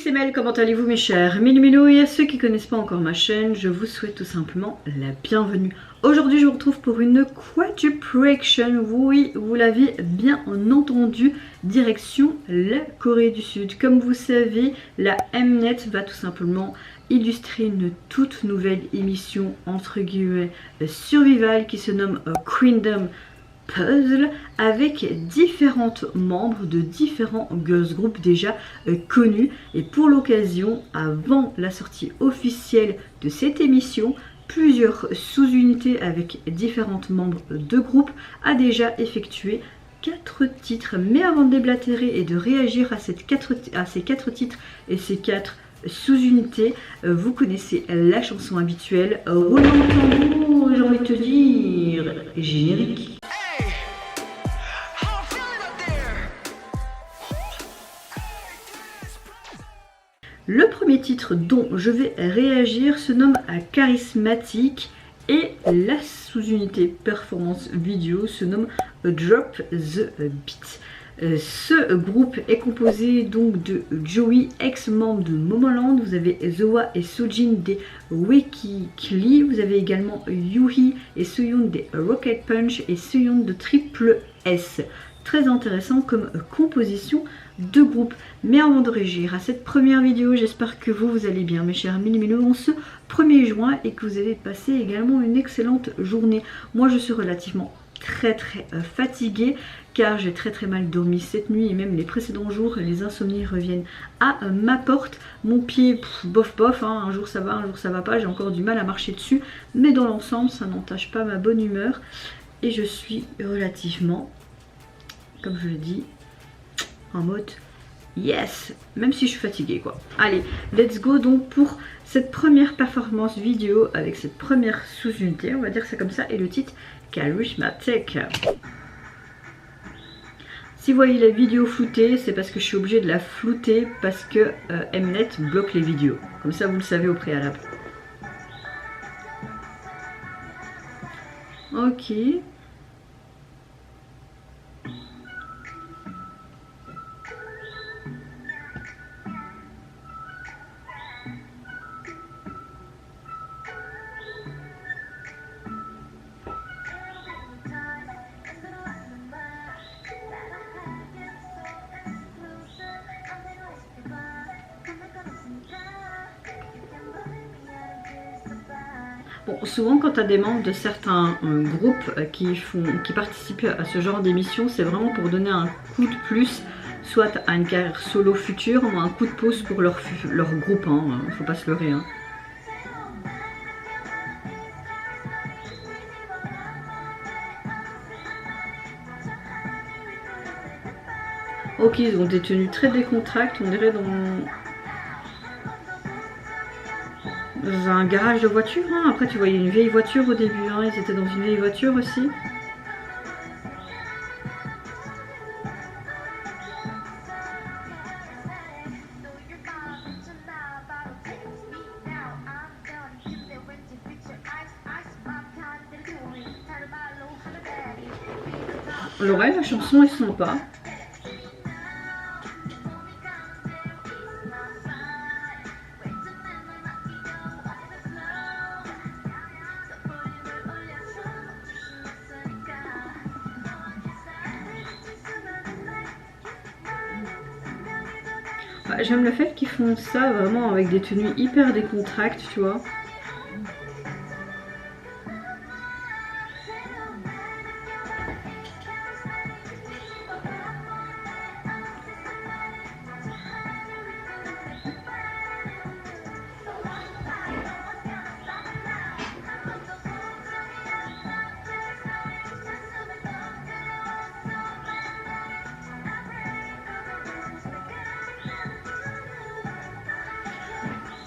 c'est Mel, comment allez-vous mes chers Ménou et à ceux qui ne connaissent pas encore ma chaîne, je vous souhaite tout simplement la bienvenue. Aujourd'hui je vous retrouve pour une quadruprection, oui, vous l'avez bien entendu, direction la Corée du Sud. Comme vous savez, la Mnet va tout simplement illustrer une toute nouvelle émission entre guillemets survival qui se nomme Queendom Puzzle avec différentes membres de différents girls groups déjà connus, et pour l'occasion, avant la sortie officielle de cette émission, plusieurs sous-unités avec différentes membres de groupe a déjà effectué 4 titres. Mais avant de déblatérer et de réagir à ces 4 titres et ces 4 sous-unités, vous connaissez la chanson habituelle. Roulement de tambour, j'ai envie de te dire générique. Le premier titre dont je vais réagir se nomme Charismatic et la sous-unité performance vidéo se nomme Drop the Beat. Ce groupe est composé donc de Joey, ex-membre de Momoland, vous avez Zoa et Sojin des Weekly, vous avez également Yuhi et Soyeon des Rocket Punch et Soyeon de Triple S. Très intéressant comme composition de groupe. Mais avant de réagir à cette première vidéo, j'espère que vous allez bien mes chers Minous en ce 1er juin et que vous allez passer également une excellente journée. Moi je suis relativement très fatiguée car j'ai très mal dormi cette nuit et même les précédents jours, les insomnies reviennent à ma porte. Mon pied bof hein, un jour ça va, un jour ça va pas, j'ai encore du mal à marcher dessus, mais dans l'ensemble ça n'entache pas ma bonne humeur et je suis relativement, comme je l'ai dit, en mode yes, même si je suis fatiguée quoi. Allez, let's go donc pour cette première performance vidéo avec cette première sous-unité, on va dire ça comme ça, et le titre Charismatic. Si vous voyez la vidéo floutée, c'est parce que je suis obligée de la flouter parce que Mnet bloque les vidéos. Comme ça vous le savez au préalable. Ok. Bon, souvent quand tu as des membres de certains groupes qui participent à ce genre d'émission, c'est vraiment pour donner un coup de plus, soit à une carrière solo future, ou un coup de pouce pour leur groupe, hein, faut pas se leurrer. Hein. Ok, ils ont des tenues très décontractes, on dirait dans un garage de voiture. Hein. Après tu voyais une vieille voiture au début, hein. Ils étaient dans une vieille voiture aussi. L'oreille, la chanson est sympa. J'aime le fait qu'ils font ça vraiment avec des tenues hyper décontractes, tu vois.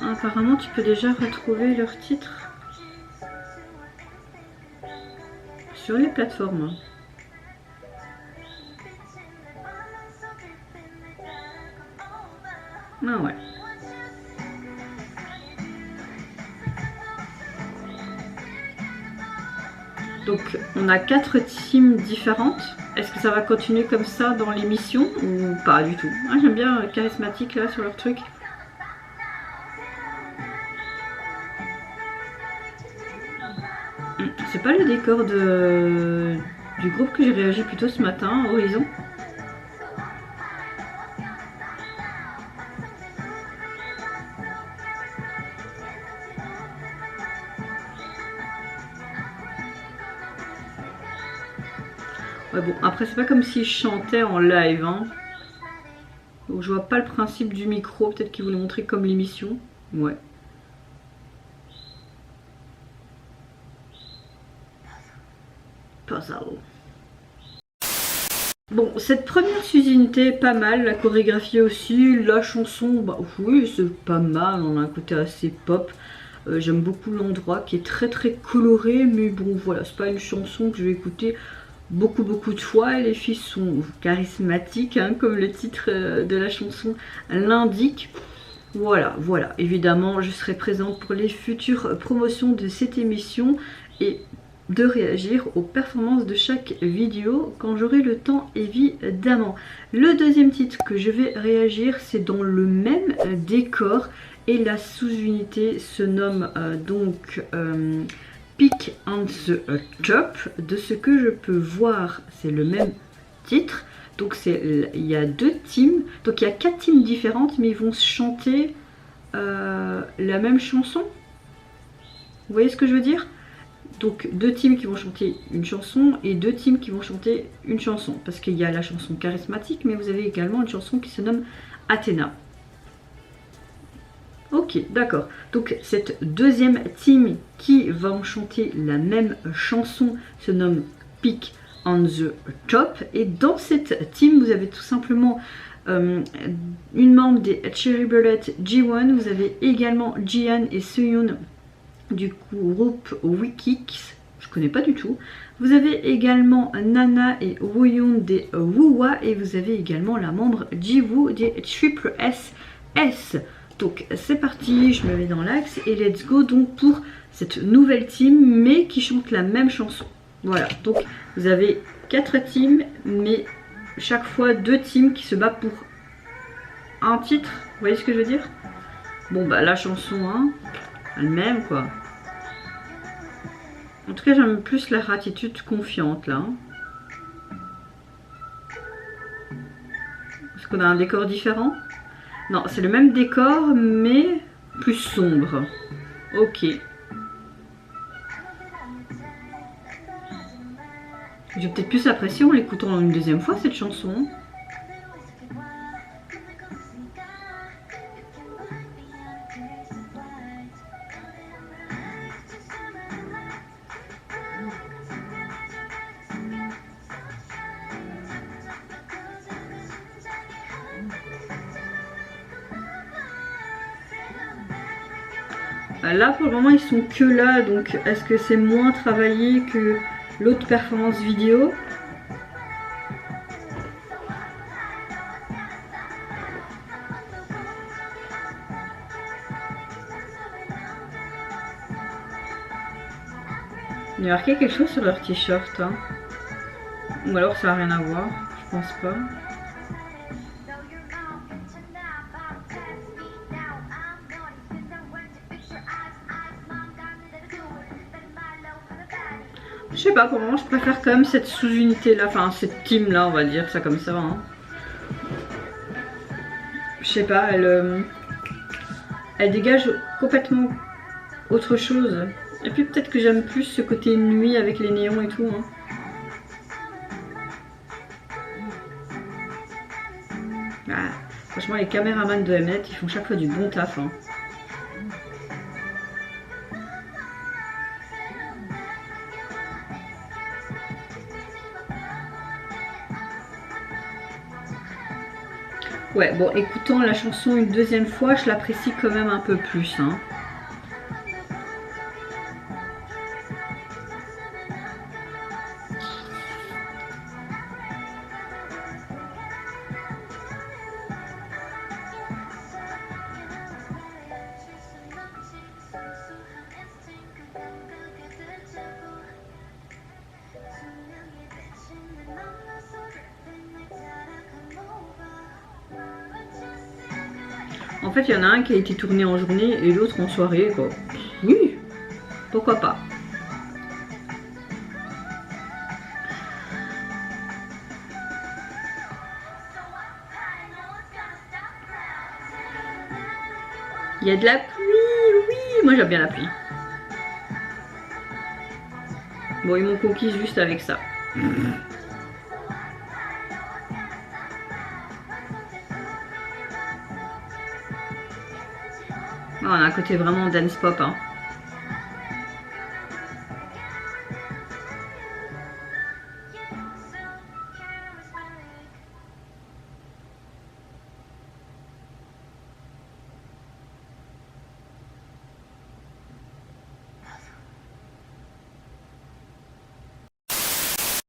Apparemment tu peux déjà retrouver leur titre sur les plateformes. Ah ouais. Donc on a 4 teams différentes. Est-ce que ça va continuer comme ça dans l'émission ou pas du tout? Ah, j'aime bien charismatique là sur leur truc. pas le décor du groupe que j'ai réagi plus tôt ce matin, Horizon. Ouais, bon, après c'est pas comme si je chantais en live, hein. Donc je vois pas le principe du micro, peut-être qu'ils voulaient montrer comme l'émission. Ouais. Puzzle. Bon, cette première Suzinité, pas mal, la chorégraphie aussi, la chanson, bah oui, c'est pas mal, on a un côté assez pop. J'aime beaucoup l'endroit qui est très très coloré, mais bon voilà, c'est pas une chanson que je vais écouter beaucoup de fois. Et les filles sont charismatiques, hein, comme le titre de la chanson l'indique. Voilà, évidemment je serai présente pour les futures promotions de cette émission et de réagir aux performances de chaque vidéo quand j'aurai le temps, évidemment. Le deuxième titre que je vais réagir, c'est dans le même décor et la sous-unité se nomme donc Pick on the Top. De ce que je peux voir, c'est le même titre. Donc il y a deux teams, donc il y a 4 teams différentes, mais ils vont chanter la même chanson. Vous voyez ce que je veux dire? Donc 2 teams qui vont chanter une chanson et 2 teams qui vont chanter une chanson. Parce qu'il y a la chanson charismatique, mais vous avez également une chanson qui se nomme Athéna. Ok, d'accord. Donc cette deuxième team qui va chanter la même chanson se nomme Pick on the Top. Et dans cette team, vous avez tout simplement une membre des Cherry Bullet, Ji-won. Vous avez également Jihan et Seohyun du groupe Wikix, je connais pas du tout. Vous avez également Nana et Wooyoon des Woowa et vous avez également la membre Jiwoo des Triple SS. Donc c'est parti, je me mets dans l'axe et let's go donc pour cette nouvelle team mais qui chante la même chanson. Voilà, donc vous avez 4 teams mais chaque fois 2 teams qui se battent pour un titre. Vous voyez ce que je veux dire? Bon bah la chanson hein, elle-même quoi. En tout cas j'aime plus leur attitude confiante là. Est-ce qu'on a un décor différent? Non, c'est le même décor mais plus sombre. Ok. Je vais peut-être plus apprécier en l'écoutant une deuxième fois cette chanson. Là pour le moment ils sont que là, donc est-ce que c'est moins travaillé que l'autre performance vidéo? Il y a marqué quelque chose sur leur t-shirt, hein. Ou alors ça n'a rien à voir, je pense pas. Je sais pas, pour le moment je préfère quand même cette sous-unité là, enfin cette team là on va dire ça comme ça. Hein. Je sais pas, elle dégage complètement autre chose. Et puis peut-être que j'aime plus ce côté nuit avec les néons et tout. Hein. Ah, franchement les caméramans de Mnet ils font chaque fois du bon taf. Hein. Ouais, bon, écoutant la chanson une deuxième fois, je l'apprécie quand même un peu plus. Hein. En fait, il y en a un qui a été tourné en journée et l'autre en soirée, quoi. Oui, pourquoi pas. Il y a de la pluie, oui, moi j'aime bien la pluie. Bon, ils m'ont conquise juste avec ça. Oh, on a un côté vraiment dance pop, hein.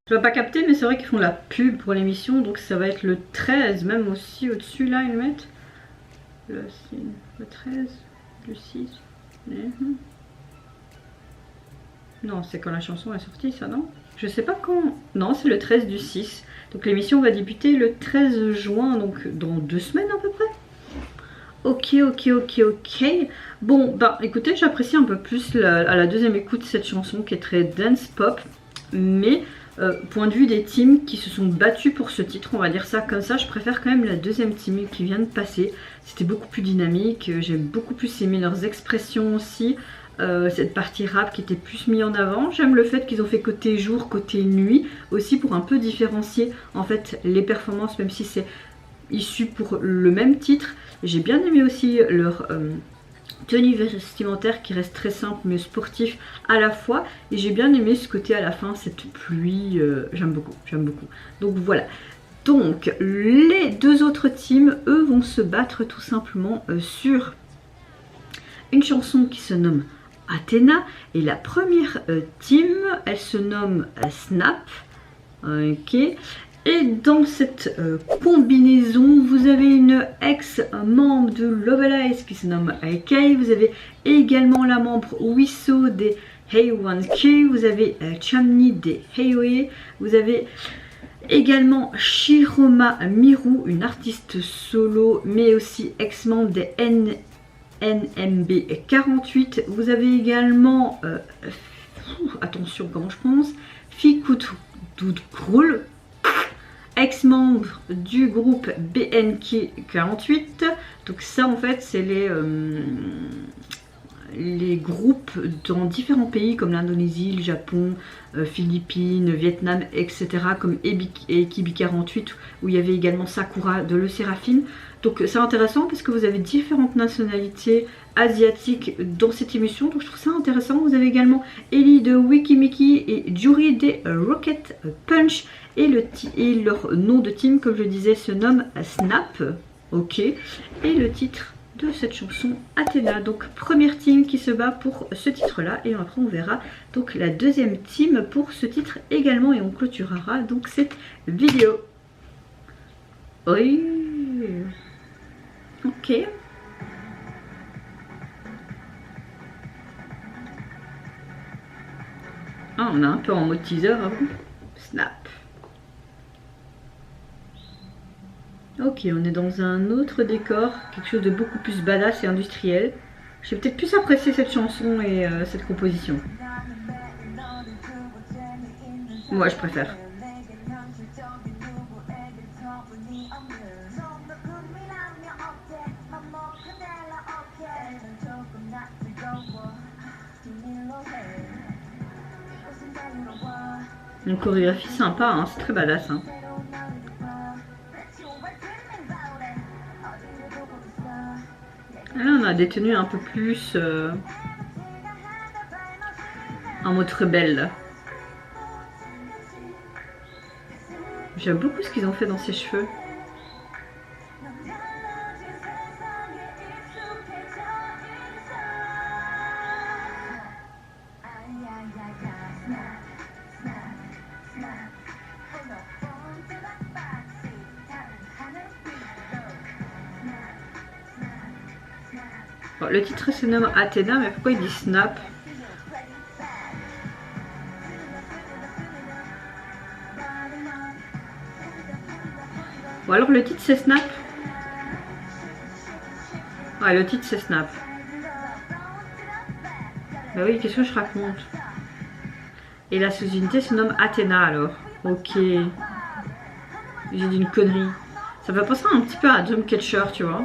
Je ne vais pas capter, mais c'est vrai qu'ils font la pub pour l'émission, donc ça va être le 13, même aussi au-dessus là, ils le mettent. Le 13, le 6. Non, c'est quand la chanson est sortie, ça, non? Je sais pas quand. Non, c'est le 13 du 6. Donc l'émission va débuter le 13 juin, donc dans 2 semaines à peu près. Ok. Bon, bah écoutez, j'apprécie un peu plus à la deuxième écoute cette chanson qui est très dance pop, mais point de vue des teams qui se sont battus pour ce titre, on va dire ça comme ça, je préfère quand même la deuxième team qui vient de passer. C'était beaucoup plus dynamique, j'ai beaucoup plus aimé leurs expressions aussi, cette partie rap qui était plus mise en avant. J'aime le fait qu'ils ont fait côté jour, côté nuit, aussi pour un peu différencier en fait les performances, même si c'est issu pour le même titre. J'ai bien aimé aussi leur tenue vestimentaire qui reste très simple mais sportif à la fois, et j'ai bien aimé ce côté à la fin, cette pluie, j'aime beaucoup. Donc voilà, donc les deux autres teams, eux, vont se battre tout simplement sur une chanson qui se nomme Athena, et la première team, elle se nomme Snap. Ok. Et dans cette combinaison, vous avez une ex-membre de Lovelyz qui se nomme AK. Vous avez également la membre Wiso des Hey1Q. Vous avez Chamni des Heyoe. Vous avez également Shiroma Miru, une artiste solo, mais aussi ex-membre des NMB48. Vous avez également, attention comment je prononce, Fikutudkrul, ex-membre du groupe BNK48. Donc ça en fait c'est les groupes dans différents pays comme l'Indonésie, le Japon, Philippines, Vietnam, etc. comme EKB48 où il y avait également Sakura de Le Seraphim. Donc c'est intéressant parce que vous avez différentes nationalités asiatiques dans cette émission, donc je trouve ça intéressant. Vous avez également Ellie de Wikimiki et Juri des Rocket Punch, et leur nom de team, comme je disais, se nomme Snap. Ok, et le titre de cette chanson Athena. Donc première team qui se bat pour ce titre là, et après on verra donc la deuxième team pour ce titre également, et on clôturera donc cette vidéo. Oui, ok. Ah, on est un peu en mode teaser avant. Snap. Ok, on est dans un autre décor, quelque chose de beaucoup plus badass et industriel. J'ai peut-être plus apprécié cette chanson et cette composition. Moi, je préfère. Une chorégraphie sympa, hein, c'est très badass. Hein. Là, on a des tenues un peu plus en mode rebelle. J'aime beaucoup ce qu'ils ont fait dans ses cheveux. Bon, le titre se nomme Athena, mais pourquoi il dit Snap? Bon, alors le titre c'est Snap. Ouais, le titre c'est Snap. Bah oui, qu'est-ce que je raconte? Et la sous-unité se nomme Athena alors. Ok. J'ai dit une connerie. Ça va penser un petit peu à Dreamcatcher, tu vois.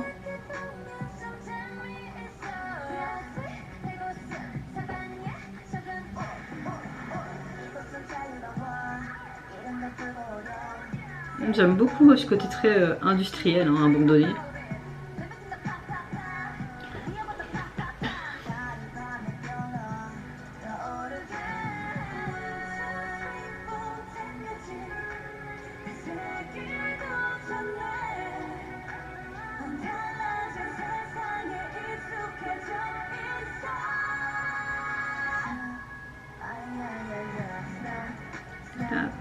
J'aime beaucoup ce côté très industriel, hein, abandonné. Snap.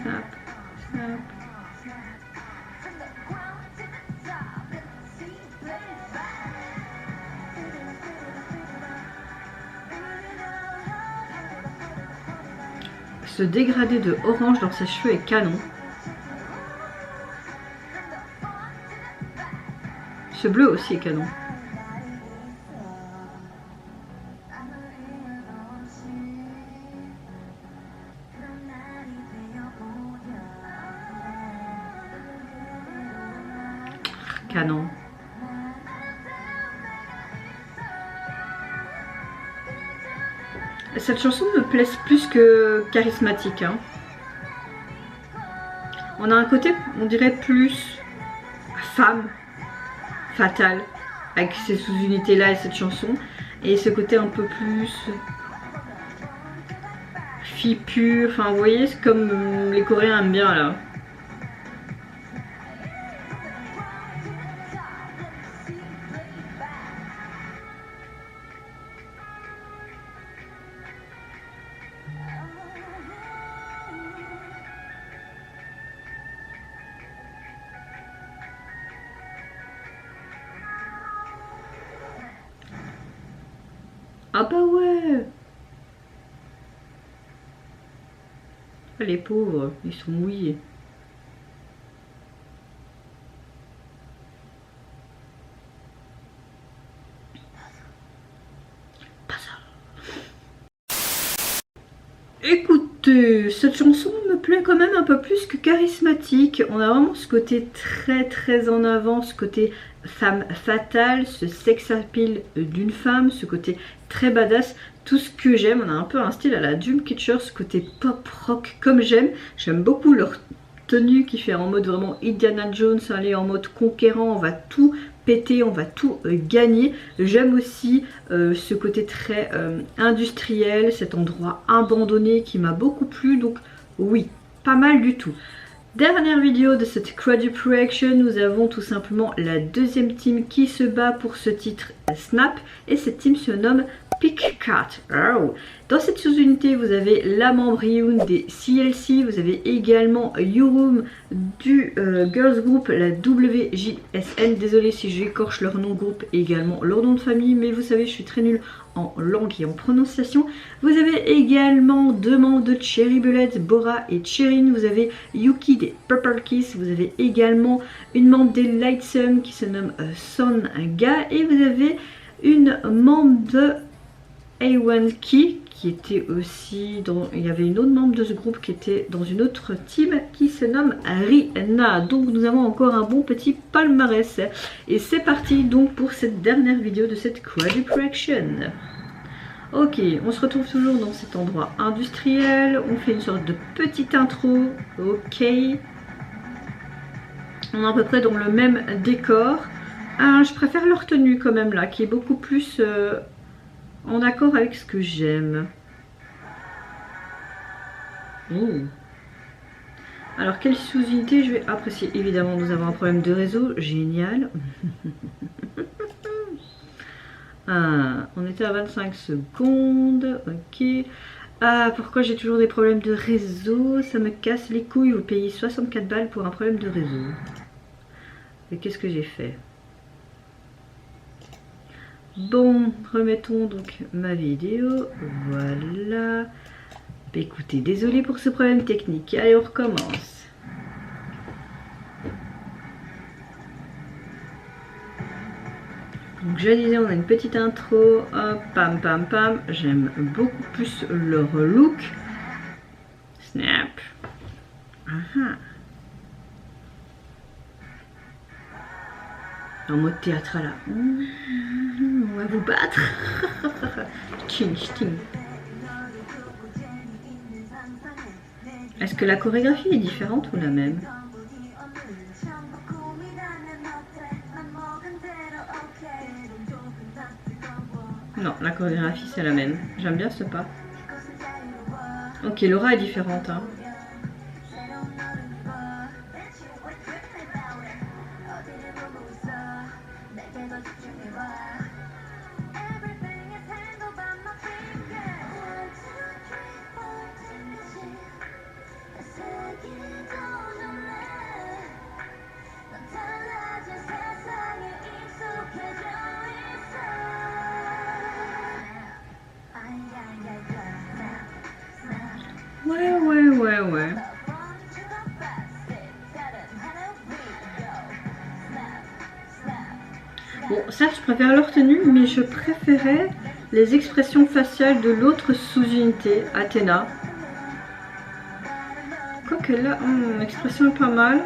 Snap, snap. Ce dégradé de orange dans ses cheveux est canon. Ce bleu aussi est canon. Canon. Cette chanson me plaît plus que charismatique. Hein. On a un côté, on dirait, plus femme, fatale, avec ces sous-unités-là et cette chanson. Et ce côté un peu plus fille pure. Enfin, vous voyez, c'est comme les Coréens aiment bien, là. Ah bah ouais. Les pauvres, ils sont mouillés. Pas ça. Écoutez, cette chanson me plaît quand même un peu plus que charismatique. On a vraiment ce côté très en avant, ce côté femme fatale, ce sex appeal d'une femme, ce côté très badass, tout ce que j'aime. On a un peu un style à la Dreamcatcher, ce côté pop rock comme j'aime. J'aime beaucoup leur tenue qui fait en mode vraiment Indiana Jones, aller en mode conquérant, on va tout péter, on va tout gagner. J'aime aussi ce côté très industriel, cet endroit abandonné qui m'a beaucoup plu, donc oui, pas mal du tout. Dernière vidéo de cette Quadruple Reaction, nous avons tout simplement la deuxième team qui se bat pour ce titre Snap, et cette team se nomme Pick Cat. Oh. Dans cette sous-unité, vous avez la membre Hyun des CLC, vous avez également Yurum du girls group, la WJSN. Désolé si j'écorche leur nom de groupe et également leur nom de famille, mais vous savez, je suis très nulle en langue et en prononciation. Vous avez également deux membres de Cherry Bullet, Bora et Cherin. Vous avez Yuki des Purple Kiss. Vous avez également une membre des Lightsum qui se nomme Son Ga. Et vous avez une membre de A1 Key qui était aussi dans... Il y avait une autre membre de ce groupe qui était dans une autre team qui se nomme Rina. Donc nous avons encore un bon petit palmarès. Et c'est parti donc pour cette dernière vidéo de cette Quadruple Action. Ok, on se retrouve toujours dans cet endroit industriel. On fait une sorte de petite intro. Ok. On est à peu près dans le même décor. Je préfère leur tenue quand même là, qui est beaucoup plus... en accord avec ce que j'aime. Alors, quelle sous-unité je vais apprécier? Évidemment, nous avons un problème de réseau. Génial. On était à 25 secondes. Ok. Ah, pourquoi j'ai toujours des problèmes de réseau? Ça me casse les couilles. Vous payez 64 balles pour un problème de réseau. Et qu'est-ce que j'ai fait? Bon, remettons donc ma vidéo. Voilà. Écoutez, désolé pour ce problème technique. Allez, on recommence. Donc je disais, on a une petite intro. Hop, pam, pam, pam. J'aime beaucoup plus leur look. Snap. En mode théâtral là. On va vous battre. Ching, ching. Est-ce que la chorégraphie est différente ou la même? Non, la chorégraphie c'est la même. J'aime bien ce pas. Ok, l'aura est différente. Hein. Ouais. Bon, certes, je préfère leur tenue, mais je préférais les expressions faciales de l'autre sous-unité, Athéna. Quoique là, l'expression est pas mal.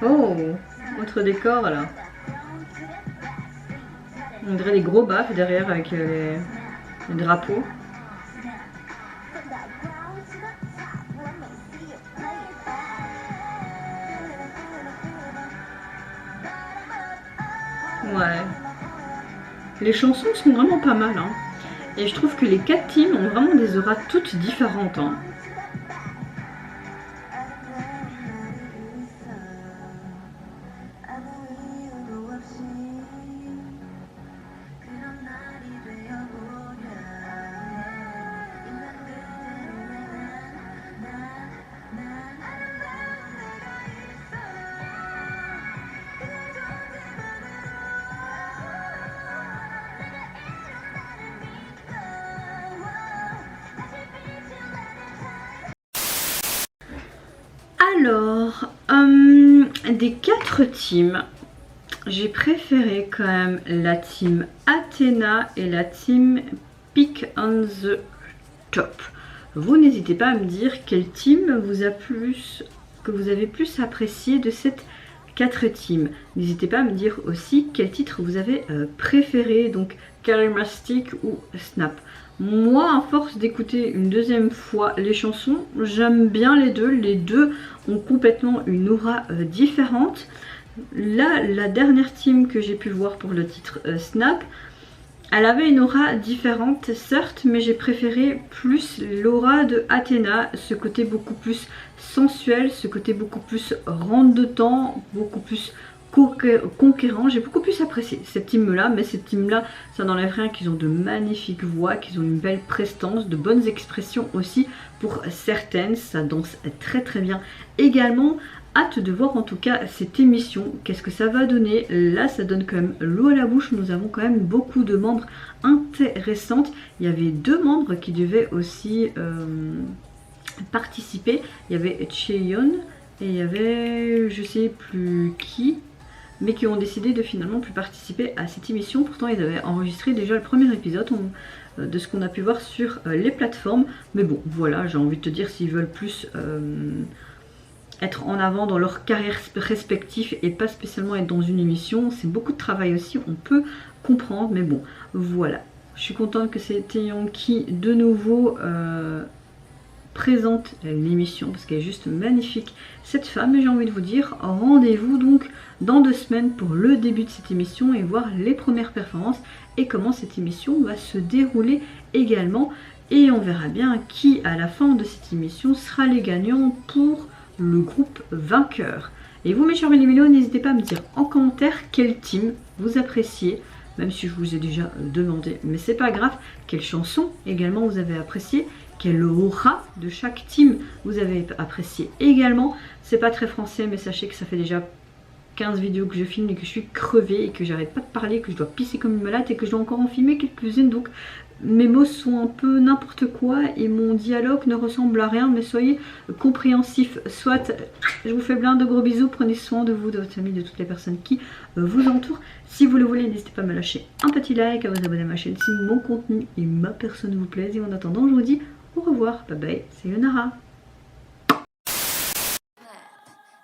Oh, autre décor là. On dirait des gros baffes derrière avec les drapeaux. Ouais. Les chansons sont vraiment pas mal. Hein. Et je trouve que les 4 teams ont vraiment des auras toutes différentes. Hein. Alors, des 4 teams, j'ai préféré quand même la team Athéna et la team Pick on the Top. Vous n'hésitez pas à me dire quel team vous a plus, que vous avez plus apprécié de cette 4 teams. N'hésitez pas à me dire aussi quel titre vous avez préféré, donc Charismatic ou Snap. Moi, à force d'écouter une deuxième fois les chansons, j'aime bien les deux. Les deux ont complètement une aura différente. Là, la dernière team que j'ai pu voir pour le titre Snap, elle avait une aura différente, certes, mais j'ai préféré plus l'aura de Athéna, ce côté beaucoup plus sensuel, ce côté beaucoup plus rentre dedans, beaucoup plus conquérant. J'ai beaucoup plus apprécié cette team là, mais cette team là, ça n'enlève rien qu'ils ont de magnifiques voix, qu'ils ont une belle prestance, de bonnes expressions aussi pour certaines, ça danse très très bien également. Hâte de voir en tout cas cette émission, qu'est-ce que ça va donner. Là ça donne quand même l'eau à la bouche, nous avons quand même beaucoup de membres intéressantes. Il y avait 2 membres qui devaient aussi participer, il y avait Cheon et il y avait je sais plus qui, mais qui ont décidé de finalement plus participer à cette émission. Pourtant ils avaient enregistré déjà le premier épisode de ce qu'on a pu voir sur les plateformes, mais bon voilà, j'ai envie de te dire, s'ils veulent plus être en avant dans leur carrière respective et pas spécialement être dans une émission, c'est beaucoup de travail aussi, on peut comprendre, mais bon voilà, je suis contente que c'est Taeyong qui de nouveau présente l'émission parce qu'elle est juste magnifique cette femme. Et j'ai envie de vous dire rendez-vous donc dans 2 semaines pour le début de cette émission et voir les premières performances et comment cette émission va se dérouler également, et on verra bien qui à la fin de cette émission sera les gagnants pour le groupe vainqueur. Et vous mes chers Méli-Mélos, n'hésitez pas à me dire en commentaire quel team vous appréciez, même si je vous ai déjà demandé, mais c'est pas grave, quelle chanson également vous avez apprécié, quelle aura de chaque team vous avez apprécié également. C'est pas très français, mais sachez que ça fait déjà 15 vidéos que je filme et que je suis crevée et que j'arrête pas de parler, que je dois pisser comme une malade et que je dois encore en filmer quelques-unes, donc mes mots sont un peu n'importe quoi et mon dialogue ne ressemble à rien, mais soyez compréhensifs. Soit, je vous fais plein de gros bisous, prenez soin de vous, de votre famille, de toutes les personnes qui vous entourent. Si vous le voulez, n'hésitez pas à me lâcher un petit like, à vous abonner à ma chaîne si mon contenu et ma personne vous plaisent. Et en attendant, je vous dis au revoir, bye bye, c'est Yonara.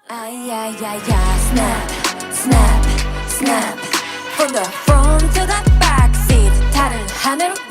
Ay, ay, ay, ay, snap, snap, snap. From the front to the back seat, 다른 하늘